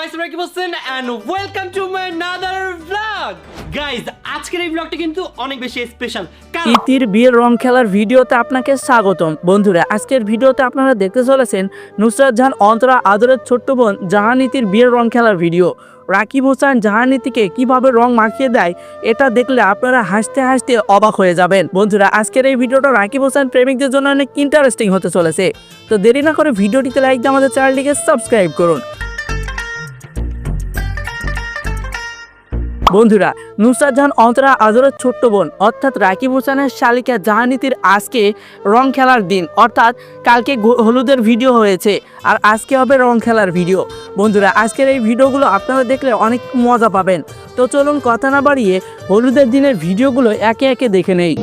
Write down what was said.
myself Rakib Hossain and welcome to my another vlog. Guys, আজকের এই ব্লগটা কিন্তু অনেক বেশি স্পেশাল। ইতির বিয়ের রং খেলার ভিডিওতে আপনাকে স্বাগতম। বন্ধুরা, আজকের ভিডিওতে আপনারা দেখতে চলেছেন নুসরাত জাহান অন্তরা আদরের ছোট্ট বোন জাহানিতির বিয়ের রং খেলার ভিডিও। রাকিব হোসেন জাহানিতিকে কিভাবে রং মাখিয়ে দেয় এটা দেখলে আপনারা হাসতে হাসতে অবাক হয়ে যাবেন। বন্ধুরা, আজকের এই ভিডিওটা রাকিব হোসেন প্রেমিকদের জন্য অনেক ইন্টারেস্টিং হতে চলেছে। তো দেরি না করে ভিডিওটিতে লাইক দিয়ে আমাদের চ্যানেলটিকে সাবস্ক্রাইব করুন। বন্ধুরা, নুসরাত জাহান অন্তরা আদরের ছোট্ট বোন অর্থাৎ রাকিব হোসেনের শালিকা জাহানিতির আজকে রং খেলার দিন, অর্থাৎ কালকে হলুদের ভিডিও হয়েছে আর আজকে হবে রং খেলার ভিডিও। বন্ধুরা, আজকের এই ভিডিওগুলো আপনারা দেখলে অনেক মজা পাবেন। তো চলুন কথা না বাড়িয়ে হলুদের দিনের ভিডিওগুলো একে একে দেখে নেই।